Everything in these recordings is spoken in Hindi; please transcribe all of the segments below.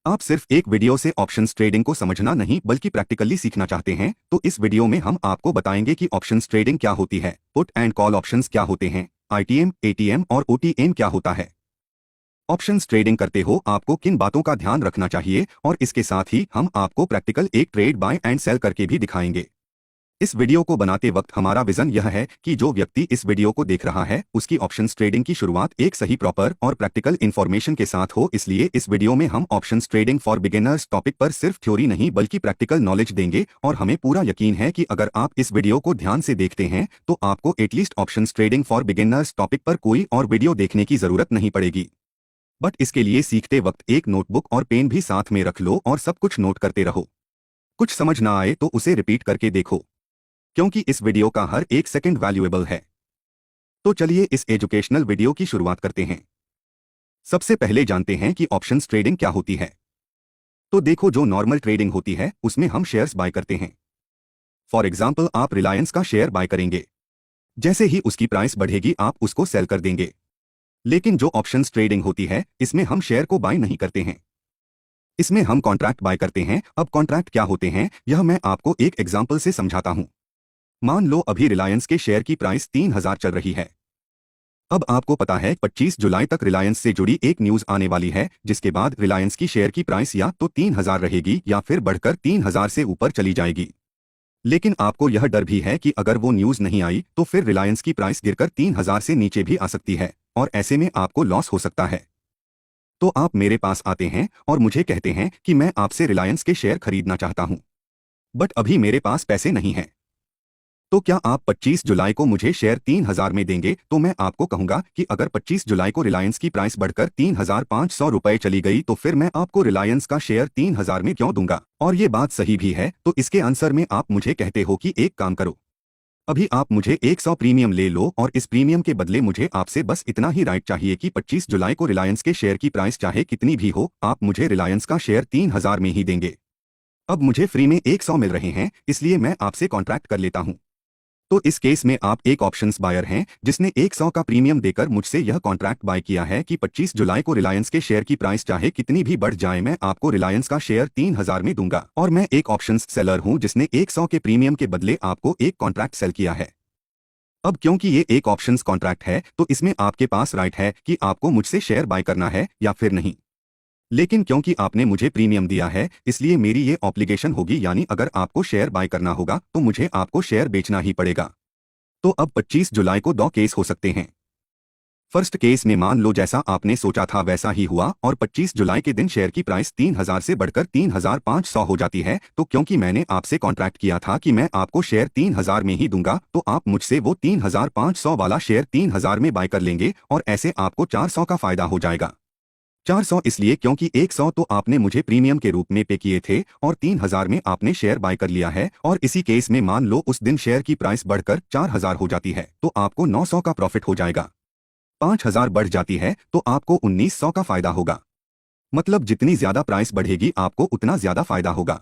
आप सिर्फ एक वीडियो से ऑप्शंस ट्रेडिंग को समझना नहीं बल्कि प्रैक्टिकली सीखना चाहते हैं तो इस वीडियो में हम आपको बताएंगे कि ऑप्शंस ट्रेडिंग क्या होती है, पुट एंड कॉल ऑप्शंस क्या होते हैं, आईटीएम, एटीएम और ओटीएम क्या होता है। ऑप्शंस ट्रेडिंग करते हो आपको किन बातों का ध्यान रखना चाहिए और इसके साथ ही हम आपको प्रैक्टिकल एक ट्रेड बाय एंड सेल करके भी दिखाएंगे। इस वीडियो को बनाते वक्त हमारा विजन यह है कि जो व्यक्ति इस वीडियो को देख रहा है उसकी ऑप्शंस ट्रेडिंग की शुरुआत एक सही प्रॉपर और प्रैक्टिकल इन्फॉर्मेशन के साथ हो। इसलिए इस वीडियो में हम options trading for beginners topic पर सिर्फ थ्योरी नहीं बल्कि प्रैक्टिकल नॉलेज देंगे और हमें पूरा यकीन है कि अगर आप इस वीडियो को ध्यान से देखते हैं तो आपको at least options trading for beginners topic पर कोई और वीडियो देखने की जरूरत नहीं पड़ेगी। बट इसके लिए सीखते वक्त एक नोटबुक और पेन भी साथ में रख लो और सब कुछ नोट करते रहो। कुछ समझ ना आए तो उसे रिपीट करके देखो, क्योंकि इस वीडियो का हर एक सेकंड वैल्यूएबल है। तो चलिए इस एजुकेशनल वीडियो की शुरुआत करते हैं। सबसे पहले जानते हैं कि ऑप्शंस ट्रेडिंग क्या होती है। तो देखो, जो नॉर्मल ट्रेडिंग होती है उसमें हम शेयर्स बाय करते हैं। फॉर एग्जाम्पल, आप रिलायंस का शेयर बाय करेंगे, जैसे ही उसकी प्राइस बढ़ेगी आप उसको सेल कर देंगे। लेकिन जो ऑप्शंस ट्रेडिंग होती है इसमें हम शेयर को बाय नहीं करते हैं, इसमें हम कॉन्ट्रैक्ट बाय करते हैं। अब कॉन्ट्रैक्ट क्या होते हैं यह मैं आपको एक एग्जाम्पल से समझाता हूं। मान लो अभी रिलायंस के शेयर की प्राइस 3000 चल रही है। अब आपको पता है 25 जुलाई तक रिलायंस से जुड़ी एक न्यूज आने वाली है जिसके बाद रिलायंस की शेयर की प्राइस या तो 3000 रहेगी या फिर बढ़कर 3000 से ऊपर चली जाएगी। लेकिन आपको यह डर भी है कि अगर वो न्यूज नहीं आई तो फिर रिलायंस की प्राइस गिरकर 3000 से नीचे भी आ सकती है और ऐसे में आपको लॉस हो सकता है। तो आप मेरे पास आते हैं और मुझे कहते हैं कि मैं आपसे रिलायंस के शेयर खरीदना चाहता हूं, बट अभी मेरे पास पैसे नहीं हैं। तो क्या आप 25 जुलाई को मुझे शेयर 3000 में देंगे? तो मैं आपको कहूंगा कि अगर 25 जुलाई को रिलायंस की प्राइस बढ़कर 3500 रुपए चली गई तो फिर मैं आपको रिलायंस का शेयर 3000 में क्यों दूंगा। और ये बात सही भी है। तो इसके आंसर में आप मुझे कहते हो कि एक काम करो, अभी आप मुझे 100 प्रीमियम ले लो और इस प्रीमियम के बदले मुझे आपसे बस इतना ही राइट चाहिए कि 25 जुलाई को रिलायंस के शेयर की प्राइस चाहे कितनी भी हो आप मुझे रिलायंस का शेयर 3000 में ही देंगे। अब मुझे फ्री में 100 मिल रहे हैं, इसलिए मैं आपसे कॉन्ट्रैक्ट कर लेता हूं। तो इस केस में आप एक ऑप्शंस बायर हैं जिसने 100 का प्रीमियम देकर मुझसे यह कॉन्ट्रैक्ट बाय किया है कि 25 जुलाई को रिलायंस के शेयर की प्राइस चाहे कितनी भी बढ़ जाए मैं आपको रिलायंस का शेयर 3000 में दूंगा। और मैं एक ऑप्शंस सेलर हूं जिसने 100 के प्रीमियम के बदले आपको एक कॉन्ट्रैक्ट सेल किया है। अब क्योंकि ये एक ऑप्शंस कॉन्ट्रैक्ट है तो इसमें आपके पास राइट है कि आपको मुझसे शेयर बाय करना है या फिर नहीं। लेकिन क्योंकि आपने मुझे प्रीमियम दिया है इसलिए मेरी ये ऑब्लिगेशन होगी, यानी अगर आपको शेयर बाय करना होगा तो मुझे आपको शेयर बेचना ही पड़ेगा। तो अब 25 जुलाई को दो केस हो सकते हैं। फर्स्ट केस में मान लो जैसा आपने सोचा था वैसा ही हुआ और 25 जुलाई के दिन शेयर की प्राइस 3000 से बढ़कर 3500 हो जाती है। तो क्योंकि मैंने आपसे कॉन्ट्रैक्ट किया था कि मैं आपको शेयर 3000 में ही दूंगा तो आप मुझसे वो 3500 वाला शेयर 3000 में बाय कर लेंगे और ऐसे आपको 400 का फायदा हो जाएगा। 400 इसलिए क्योंकि 100 तो आपने मुझे प्रीमियम के रूप में पे किए थे और 3000 में आपने शेयर बाय कर लिया है। और इसी केस में मान लो उस दिन शेयर की प्राइस बढ़कर 4000 हो जाती है तो आपको 900 का प्रॉफिट हो जाएगा। 5000 बढ़ जाती है तो आपको 1900 का फायदा होगा। मतलब जितनी ज्यादा प्राइस बढ़ेगी आपको उतना ज्यादा फायदा होगा।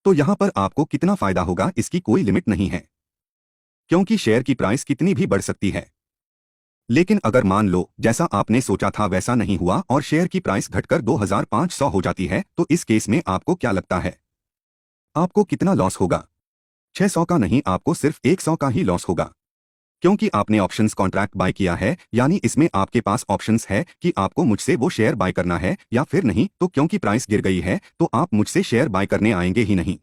तो यहां पर आपको कितना फायदा होगा इसकी कोई लिमिट नहीं है, क्योंकि शेयर की प्राइस कितनी भी बढ़ सकती है। लेकिन अगर मान लो जैसा आपने सोचा था वैसा नहीं हुआ और शेयर की प्राइस घटकर 2500 हो जाती है तो इस केस में आपको क्या लगता है आपको कितना लॉस होगा? 600 का नहीं, आपको सिर्फ 100 का ही लॉस होगा, क्योंकि आपने ऑप्शंस कॉन्ट्रैक्ट बाय किया है। यानी इसमें आपके पास ऑप्शंस है कि आपको मुझसे वो शेयर बाय करना है या फिर नहीं। तो क्योंकि प्राइस गिर गई है तो आप मुझसे शेयर बाय करने आएंगे ही नहीं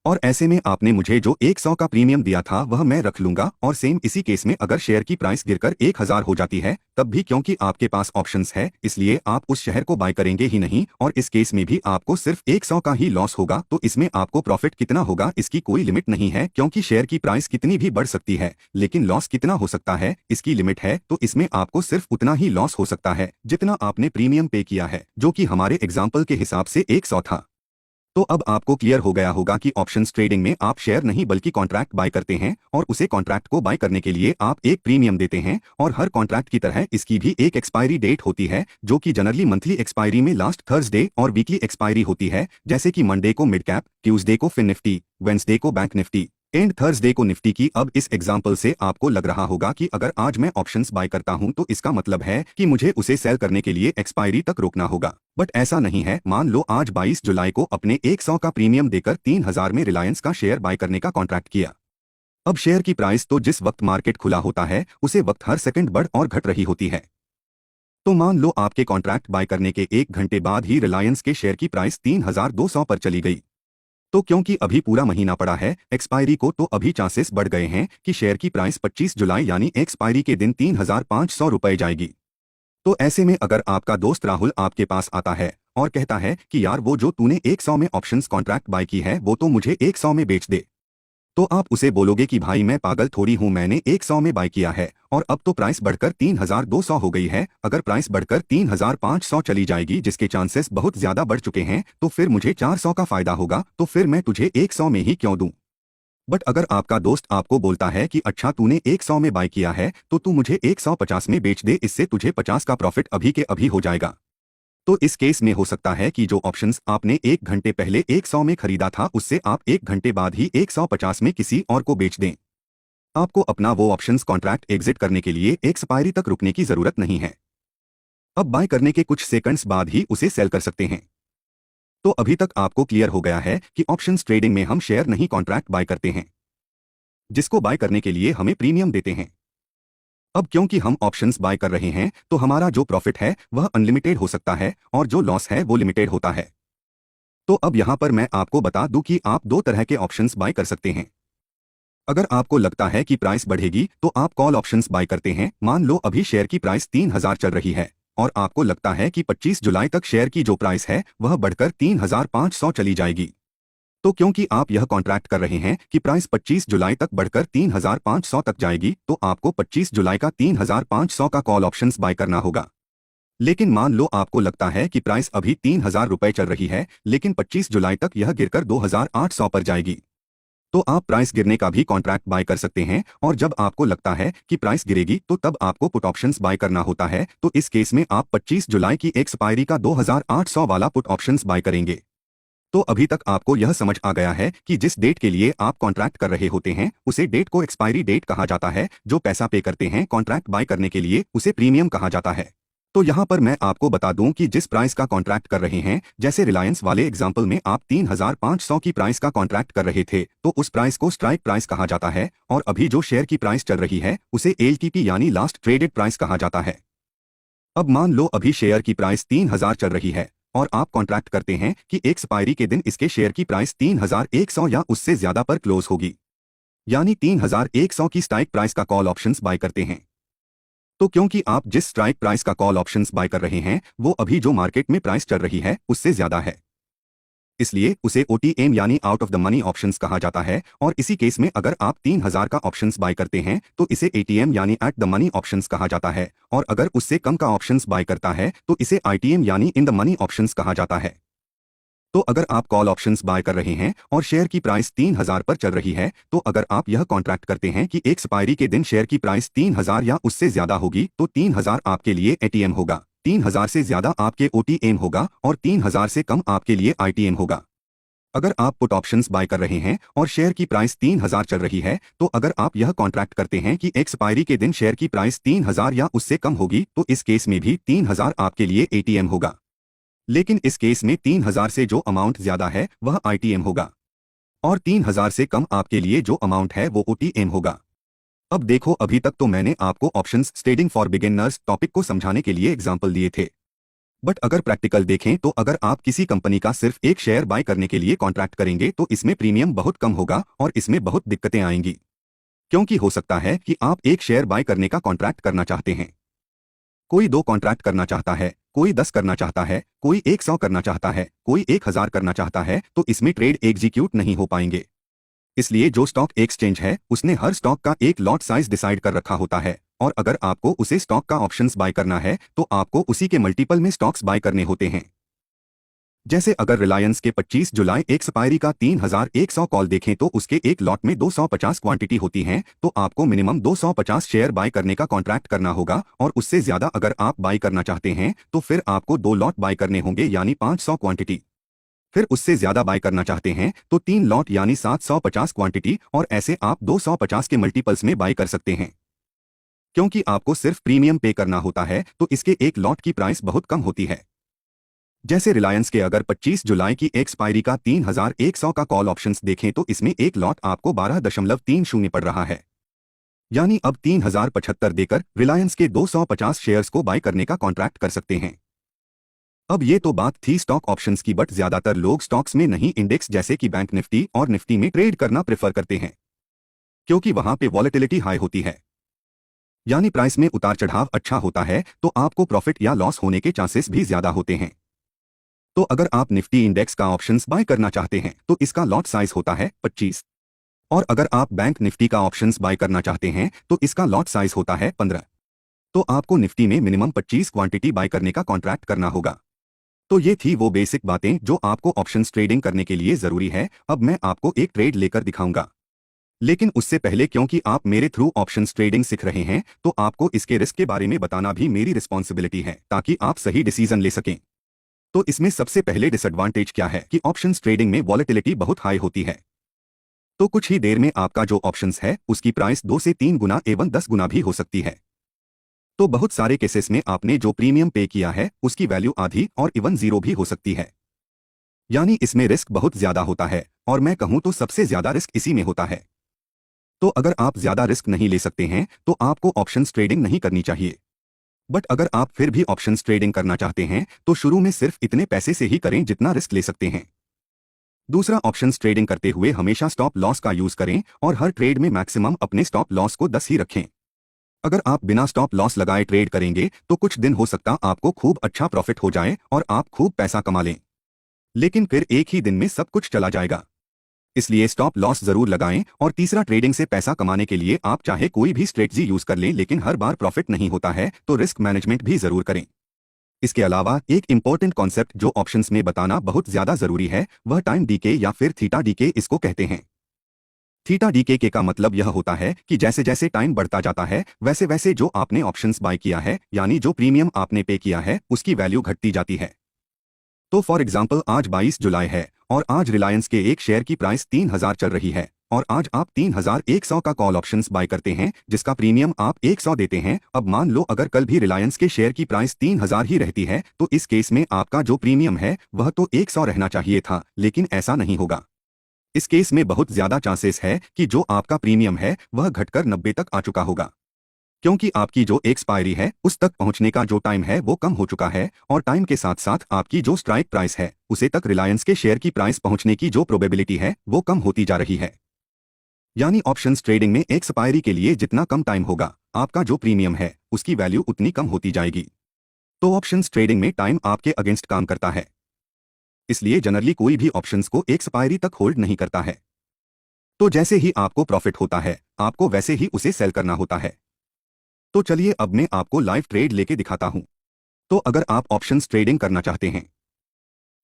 और ऐसे में आपने मुझे जो 100 का प्रीमियम दिया था वह मैं रख लूंगा। और सेम इसी केस में अगर शेयर की प्राइस गिरकर 1000 हो जाती है तब भी क्योंकि आपके पास ऑप्शंस है इसलिए आप उस शेयर को बाय करेंगे ही नहीं और इस केस में भी आपको सिर्फ 100 का ही लॉस होगा। तो इसमें आपको प्रॉफिट कितना होगा इसकी कोई लिमिट नहीं है, क्योंकि शेयर की प्राइस कितनी भी बढ़ सकती है लेकिन लॉस कितना हो सकता है इसकी लिमिट है। तो इसमें आपको सिर्फ उतना ही लॉस हो सकता है जितना आपने प्रीमियम पे किया है, जो कि हमारे एग्जाम्पल के हिसाब से 100 था। तो अब आपको क्लियर हो गया होगा कि ऑप्शंस ट्रेडिंग में आप शेयर नहीं बल्कि कॉन्ट्रैक्ट बाय करते हैं और उसे कॉन्ट्रैक्ट को बाय करने के लिए आप एक प्रीमियम देते हैं और हर कॉन्ट्रैक्ट की तरह इसकी भी एक एक्सपायरी डेट होती है, जो कि जनरली मंथली एक्सपायरी में लास्ट थर्सडे और वीकली एक्सपायरी होती है। जैसे कि मंडे को मिड कैप, ट्यूसडे को फिन निफ्टी, वेंसडे को बैंक निफ्टी, एंड थर्सडे को निफ्टी की। अब इस एग्जाम्पल से आपको लग रहा होगा कि अगर आज मैं ऑप्शंस बाय करता हूं तो इसका मतलब है कि मुझे उसे सेल करने के लिए एक्सपायरी तक रोकना होगा, बट ऐसा नहीं है। मान लो आज 22 जुलाई को अपने 100 का प्रीमियम देकर 3000 में रिलायंस का शेयर बाय करने का कॉन्ट्रैक्ट किया। अब शेयर की प्राइस तो जिस वक्त मार्केट खुला होता है उसे वक्त हर सेकंड बढ़ और घट रही होती है। तो मान लो आपके कॉन्ट्रैक्ट बाय करने के 1 घंटे बाद ही रिलायंस के शेयर की प्राइस 3200 पर चली गई। तो क्योंकि अभी पूरा महीना पड़ा है एक्सपायरी को, तो अभी चांसेस बढ़ गए हैं कि शेयर की प्राइस 25 जुलाई यानी एक्सपायरी के दिन 3500 रुपए जाएगी। तो ऐसे में अगर आपका दोस्त राहुल आपके पास आता है और कहता है कि यार वो जो तूने 100 में ऑप्शंस कॉन्ट्रैक्ट बाय की है वो तो मुझे 100 में बेच दे, तो आप उसे बोलोगे कि भाई मैं पागल थोड़ी हूं, मैंने 100 में बाय किया है और अब तो प्राइस बढ़कर 3200 हो गई है। अगर प्राइस बढ़कर 3500 चली जाएगी, जिसके चांसेस बहुत ज्यादा बढ़ चुके हैं, तो फिर मुझे 400 का फायदा होगा, तो फिर मैं तुझे 100 में ही क्यों दूं। बट अगर आपका दोस्त आपको बोलता है कि अच्छा तूने 100 में बाय किया है तो तू मुझे 150 में बेच दे, इससे तुझे 50 का प्रॉफिट अभी के अभी हो जाएगा। तो इस केस में हो सकता है कि जो ऑप्शंस आपने 1 घंटे पहले 100 में खरीदा था उससे आप 1 घंटे बाद ही 150 में किसी और को बेच दें। आपको अपना वो ऑप्शंस कॉन्ट्रैक्ट एग्जिट करने के लिए एक्सपायरी तक रुकने की जरूरत नहीं है। अब बाय करने के कुछ सेकंड्स बाद ही उसे सेल कर सकते हैं। तो अभी तक आपको क्लियर हो गया है कि ऑप्शंस ट्रेडिंग में हम शेयर नहीं कॉन्ट्रैक्ट बाय करते हैं, जिसको बाय करने के लिए हमें प्रीमियम देते हैं। अब क्योंकि हम ऑप्शंस बाय कर रहे हैं तो हमारा जो प्रॉफिट है वह अनलिमिटेड हो सकता है और जो लॉस है वो लिमिटेड होता है। तो अब यहां पर मैं आपको बता दूं कि आप दो तरह के ऑप्शंस बाय कर सकते हैं। अगर आपको लगता है कि प्राइस बढ़ेगी तो आप कॉल ऑप्शंस बाय करते हैं। मान लो अभी शेयर की प्राइस 3000 चल रही है और आपको लगता है कि 25 जुलाई तक शेयर की जो प्राइस है वह बढ़कर 3500 चली जाएगी। तो क्योंकि आप यह कॉन्ट्रैक्ट कर रहे हैं कि प्राइस 25 जुलाई तक बढ़कर 3500 तक जाएगी, तो आपको 25 जुलाई का 3500 का कॉल ऑप्शंस बाय करना होगा। लेकिन मान लो आपको लगता है कि प्राइस अभी 3000 रुपए चल रही है लेकिन 25 जुलाई तक यह गिरकर 2800 पर जाएगी, तो आप प्राइस गिरने का भी कॉन्ट्रैक्ट बाय कर सकते हैं। और जब आपको लगता है कि प्राइस गिरेगी तो तब आपको पुट ऑप्शंस बाय करना होता है। तो इस केस में आप 25 जुलाई की एक्सपायरी का 2800 वाला पुट ऑप्शंस बाय करेंगे। तो अभी तक आपको यह समझ आ गया है कि जिस डेट के लिए आप कॉन्ट्रैक्ट कर रहे होते हैं उसे डेट को एक्सपायरी डेट कहा जाता है। जो पैसा पे करते हैं कॉन्ट्रैक्ट बाय करने के लिए उसे प्रीमियम कहा जाता है। तो यहाँ पर मैं आपको बता दूं कि जिस प्राइस का कॉन्ट्रैक्ट कर रहे हैं, जैसे रिलायंस वाले एग्जाम्पल में आप 3500 की प्राइस का कॉन्ट्रैक्ट कर रहे थे तो उस प्राइस को स्ट्राइक प्राइस कहा जाता है और अभी जो शेयर की प्राइस चल रही है उसे एलटीपी यानी लास्ट ट्रेडेड प्राइस कहा जाता है। अब मान लो अभी शेयर की प्राइस 3000 चल रही है और आप कॉन्ट्रैक्ट करते हैं कि एक्सपायरी के दिन इसके शेयर की प्राइस 3100 या उससे ज्यादा पर क्लोज होगी, यानी 3100 की स्ट्राइक प्राइस का कॉल ऑप्शंस बाय करते हैं। तो क्योंकि आप जिस स्ट्राइक प्राइस का कॉल ऑप्शंस बाय कर रहे हैं वो अभी जो मार्केट में प्राइस चल रही है उससे ज्यादा है, इसलिए उसे ओटीएम यानी out of the money options कहा जाता है। और इसी केस में अगर आप 3000 का ऑप्शंस बाय करते हैं तो इसे एटीएम यानी एट द मनी ऑप्शंस कहा जाता है, और अगर उससे कम का ऑप्शंस बाय करता है तो इसे आईटीएम यानी इन द मनी ऑप्शंस कहा जाता है। तो अगर आप कॉल ऑप्शंस बाय कर रहे हैं और शेयर की प्राइस 3000 पर चल रही है, तो अगर आप यह कॉन्ट्रैक्ट करते हैं कि एक्सपायरी के दिन शेयर की प्राइस 3000 या उससे ज्यादा होगी, तो 3000 आपके लिए एटीएम होगा, 3000 से ज्यादा आपके ओटीएम होगा और 3000 से कम आपके लिए आईटीएम होगा। अगर आप पुट ऑप्शंस बाय कर रहे हैं और शेयर की प्राइस 3000 चल रही है, तो अगर आप यह कॉन्ट्रैक्ट करते हैं कि एक्सपायरी के दिन शेयर की प्राइस 3000 या उससे कम होगी, तो इस केस में भी 3000 आपके लिए एटीएम होगा। लेकिन इस केस में 3000 से जो अमाउंट ज्यादा है वह आईटीएम होगा और 3000 से कम आपके लिए जो अमाउंट है वो ओटीएम होगा। अब देखो, अभी तक तो मैंने आपको options trading for beginners topic को समझाने के लिए एग्जाम्पल दिए थे, बट अगर प्रैक्टिकल देखें तो अगर आप किसी कंपनी का सिर्फ एक शेयर बाय करने के लिए कॉन्ट्रैक्ट करेंगे तो इसमें प्रीमियम बहुत कम होगा और इसमें बहुत दिक्कतें आएंगी, क्योंकि हो सकता है कि आप एक शेयर बाय करने का कॉन्ट्रैक्ट करना चाहते हैं, कोई 2 कॉन्ट्रैक्ट करना चाहता है, कोई 10 करना चाहता है, कोई 100 करना चाहता है, कोई 1000 करना चाहता है, तो इसमें ट्रेड एग्जीक्यूट नहीं हो पाएंगे। इसलिए जो स्टॉक एक्सचेंज है उसने हर स्टॉक का एक लॉट साइज डिसाइड कर रखा होता है, और अगर आपको उसे स्टॉक का ऑप्शंस बाय करना है तो आपको उसी के मल्टीपल में स्टॉक्स बाय करने होते हैं। जैसे अगर रिलायंस के 25 जुलाई एक्सपायरी का 3100 कॉल देखें तो उसके एक लॉट में 250 क्वांटिटी होती हैं, तो आपको मिनिमम 250 शेयर बाय करने का कॉन्ट्रैक्ट करना होगा, और उससे ज्यादा अगर आप बाय करना चाहते हैं तो फिर आपको 2 लॉट बाय करने होंगे यानी 500 क्वांटिटी। फिर उससे ज्यादा बाय करना चाहते हैं तो 3 लॉट यानी 750 क्वांटिटी, और ऐसे आप 250 के मल्टीपल्स में बाय कर सकते हैं। क्योंकि आपको सिर्फ प्रीमियम पे करना होता है तो इसके एक लॉट की प्राइस बहुत कम होती है। जैसे रिलायंस के अगर 25 जुलाई की एक्सपायरी का 3100 का कॉल ऑप्शंस देखें तो इसमें एक लॉट आपको 12.30 पड़ रहा है, यानी अब 3075 देकर रिलायंस के 250 शेयर्स को बाय करने का कॉन्ट्रैक्ट कर सकते हैं। अब ये तो बात थी स्टॉक ऑप्शंस की, बट ज्यादातर लोग स्टॉक्स में नहीं इंडेक्स जैसे कि बैंक निफ्टी और निफ्टी में ट्रेड करना प्रेफर करते हैं, क्योंकि वहां पे वॉलेटिलिटी हाई होती है, यानी प्राइस में उतार चढ़ाव अच्छा होता है, तो आपको प्रॉफिट या लॉस होने के चांसेस भी ज्यादा होते हैं। तो अगर आप निफ्टी इंडेक्स का ऑप्शंस बाय करना चाहते हैं तो इसका लॉट साइज होता है 25, और अगर आप बैंक निफ्टी का ऑप्शंस बाय करना चाहते हैं तो इसका लॉट साइज होता है 15। तो आपको निफ्टी में मिनिमम 25 क्वांटिटी बाय करने का कॉन्ट्रैक्ट करना होगा। तो ये थी वो बेसिक बातें जो आपको ऑप्शंस ट्रेडिंग करने के लिए जरूरी है। अब मैं आपको एक ट्रेड लेकर दिखाऊंगा, लेकिन उससे पहले क्योंकि आप मेरे थ्रू ऑप्शंस ट्रेडिंग सीख रहे हैं तो आपको इसके रिस्क के बारे में बताना भी मेरी रिस्पॉन्सिबिलिटी है, ताकि आप सही डिसीजन ले सकें। तो इसमें सबसे पहले डिसएडवांटेज क्या है कि ऑप्शंस ट्रेडिंग में वॉलेटिलिटी बहुत हाई होती है। तो कुछ ही देर में आपका जो ऑप्शंस है उसकी प्राइस 2 से 3 गुना एवं 10 गुना भी हो सकती है। तो बहुत सारे केसेस में आपने जो प्रीमियम पे किया है उसकी वैल्यू आधी और इवन जीरो भी हो सकती है, यानी इसमें रिस्क बहुत ज्यादा होता है, और मैं कहूं तो सबसे ज्यादा रिस्क इसी में होता है। तो अगर आप ज्यादा रिस्क नहीं ले सकते हैं तो आपको ऑप्शंस ट्रेडिंग नहीं करनी चाहिए। बट अगर आप फिर भी ऑप्शंस ट्रेडिंग करना चाहते हैं तो शुरू में सिर्फ इतने पैसे से ही करें जितना रिस्क ले सकते हैं। दूसरा, ऑप्शंस ट्रेडिंग करते हुए हमेशा स्टॉप लॉस का यूज करें और हर ट्रेड में मैक्सिमम अपने स्टॉप लॉस को 10 ही रखें। अगर आप बिना स्टॉप लॉस लगाए ट्रेड करेंगे तो कुछ दिन हो सकता आपको खूब अच्छा प्रॉफिट हो जाए और आप खूब पैसा कमा लें, लेकिन फिर एक ही दिन में सब कुछ चला जाएगा। इसलिए स्टॉप लॉस जरूर लगाएं। और तीसरा, ट्रेडिंग से पैसा कमाने के लिए आप चाहे कोई भी स्ट्रेटजी यूज कर लें, लेकिन हर बार प्रॉफिट नहीं होता है, तो रिस्क मैनेजमेंट भी जरूर करें। इसके अलावा एक इंपॉर्टेंट कॉन्सेप्ट जो ऑप्शंस में बताना बहुत ज्यादा जरूरी है वह टाइम डीके या फिर थीटा डीके इसको कहते हैं। थीटा डीके का मतलब यह होता है कि जैसे जैसे टाइम बढ़ता जाता है वैसे वैसे जो आपने ऑप्शंस बाय किया है, यानी जो प्रीमियम आपने पे किया है, उसकी वैल्यू घटती जाती है। तो फॉर एग्जाम्पल आज 22 जुलाई है और आज रिलायंस के एक शेयर की प्राइस 3000 चल रही है, और आज आप 3100 का कॉल ऑप्शंस बाय करते हैं जिसका प्रीमियम आप 100 देते हैं। अब मान लो अगर कल भी रिलायंस के शेयर की प्राइस 3000 ही रहती है तो इस केस में आपका जो प्रीमियम है वह तो 100 रहना चाहिए था, लेकिन ऐसा नहीं होगा। इस केस में बहुत ज्यादा चांसेस है कि जो आपका प्रीमियम है वह घटकर 90 तक आ चुका होगा, क्योंकि आपकी जो एक्सपायरी है उस तक पहुंचने का जो टाइम है वो कम हो चुका है, और टाइम के साथ साथ आपकी जो स्ट्राइक प्राइस है उसे तक रिलायंस के शेयर की प्राइस पहुंचने की जो प्रोबेबिलिटी है वो कम होती जा रही है। यानी ऑप्शंस ट्रेडिंग में एक्सपायरी के लिए जितना कम टाइम होगा आपका जो प्रीमियम है उसकी वैल्यू उतनी कम होती जाएगी। तो ऑप्शंस ट्रेडिंग में टाइम आपके अगेंस्ट काम करता है, इसलिए जनरली कोई भी ऑप्शंस को एक्सपायरी तक होल्ड नहीं करता है। तो जैसे ही आपको प्रॉफिट होता है आपको वैसे ही उसे सेल करना होता है। तो चलिए अब मैं आपको लाइव ट्रेड लेके दिखाता हूं। तो अगर आप ऑप्शंस ट्रेडिंग करना चाहते हैं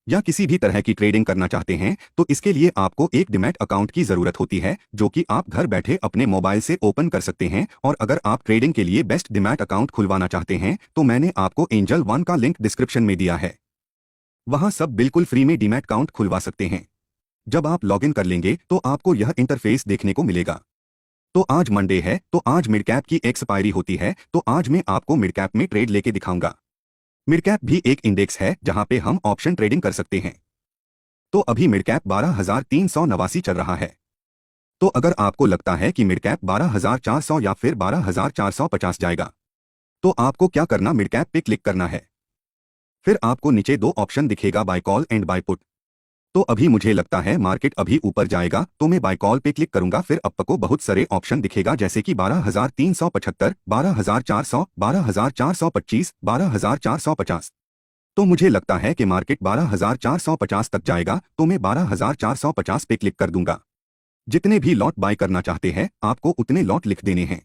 या किसी भी तरह की ट्रेडिंग करना चाहते हैं तो इसके लिए आपको एक डीमैट अकाउंट की जरूरत होती है, जो कि आप घर बैठे अपने मोबाइल से ओपन कर सकते हैं। और अगर आप ट्रेडिंग के लिए बेस्ट डीमैट अकाउंट खुलवाना चाहते हैं तो मैंने आपको एंजल वन का लिंक डिस्क्रिप्शन में दिया है, वहां सब बिल्कुल फ्री में डीमैट अकाउंट खुलवा सकते हैं। जब आप लॉगिन कर लेंगे तो आपको यह इंटरफेस देखने को मिलेगा। तो आज मंडे है तो आज मिड कैप की एक्सपायरी होती है, तो आज मैं आपको मिड कैप में ट्रेड लेके दिखाऊंगा। मिड कैप भी एक इंडेक्स है जहां पे हम ऑप्शन ट्रेडिंग कर सकते हैं। तो अभी मिड कैप 12,389 चल रहा है। तो अगर आपको लगता है कि मिड कैप 12,400 या फिर 12,450 जाएगा तो आपको क्या करना, मिड कैप पे क्लिक करना है। फिर आपको नीचे दो ऑप्शन दिखेगा, buy call and buy put. तो अभी मुझे लगता है मार्केट अभी ऊपर जाएगा तो मैं बाय कॉल पे क्लिक करूंगा। फिर आपको बहुत सारे ऑप्शन दिखेगा जैसे कि 12,375, 12,400, 12,425, 12,450। तो मुझे लगता है कि मार्केट 12,450 तक जाएगा तो मैं 12,450 पे क्लिक कर दूंगा। जितने भी लॉट बाय करना चाहते हैं आपको उतने लॉट लिख देने हैं।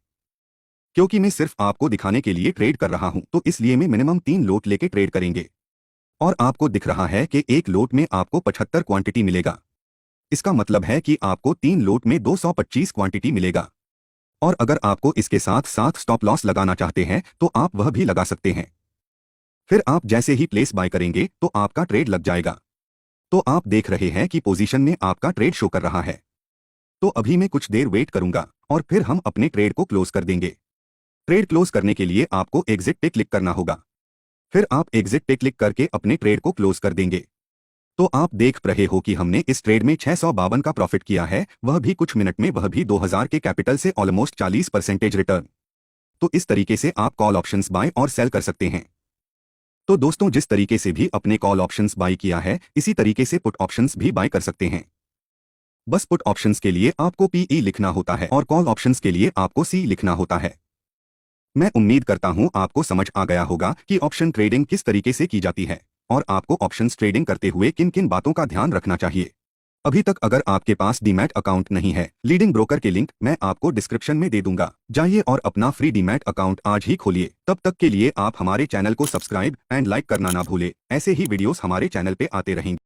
क्योंकि मैं सिर्फ आपको दिखाने के लिए ट्रेड कर रहा हूं तो इसलिए मैं मिनिमम 3 लोट लेके ट्रेड करेंगे। और आपको दिख रहा है कि एक लोट में आपको 75 क्वांटिटी मिलेगा। इसका मतलब है कि आपको 3 लोट में 225 क्वांटिटी मिलेगा। और अगर आपको इसके साथ साथ स्टॉप लॉस लगाना चाहते हैं तो आप वह भी लगा सकते हैं। फिर आप जैसे ही प्लेस बाय करेंगे तो आपका ट्रेड लग जाएगा। तो आप देख रहे हैं कि पोजीशन में आपका ट्रेड शो कर रहा है। तो अभी मैं कुछ देर वेट करूंगा और फिर हम अपने ट्रेड को क्लोज कर देंगे। ट्रेड क्लोज करने के लिए आपको एग्जिट पे क्लिक करना होगा। फिर आप एग्जिट पे क्लिक करके अपने ट्रेड को क्लोज कर देंगे। तो आप देख रहे हो कि हमने इस ट्रेड में 652 का प्रॉफिट किया है, वह भी कुछ मिनट में, वह भी 2000 के कैपिटल से ऑलमोस्ट 40% रिटर्न। तो इस तरीके से आप कॉल ऑप्शंस बाय और सेल कर सकते हैं। तो दोस्तों, जिस तरीके से भी अपने कॉल ऑप्शंस बाय किया है, इसी तरीके से पुट ऑप्शंस भी बाय कर सकते हैं। बस पुट ऑप्शंस के लिए आपको PE लिखना होता है और कॉल ऑप्शंस के लिए आपको C लिखना होता है। मैं उम्मीद करता हूं आपको समझ आ गया होगा कि ऑप्शन ट्रेडिंग किस तरीके से की जाती है और आपको ऑप्शंस ट्रेडिंग करते हुए किन किन बातों का ध्यान रखना चाहिए। अभी तक अगर आपके पास डीमैट अकाउंट नहीं है, लीडिंग ब्रोकर के लिंक मैं आपको डिस्क्रिप्शन में दे दूंगा, जाइए और अपना फ्री डीमैट अकाउंट आज ही खोलिए। तब तक के लिए आप हमारे चैनल को सब्सक्राइब एंड लाइक करना ना भूले। ऐसे ही वीडियोस हमारे चैनल पे आते रहेंगे।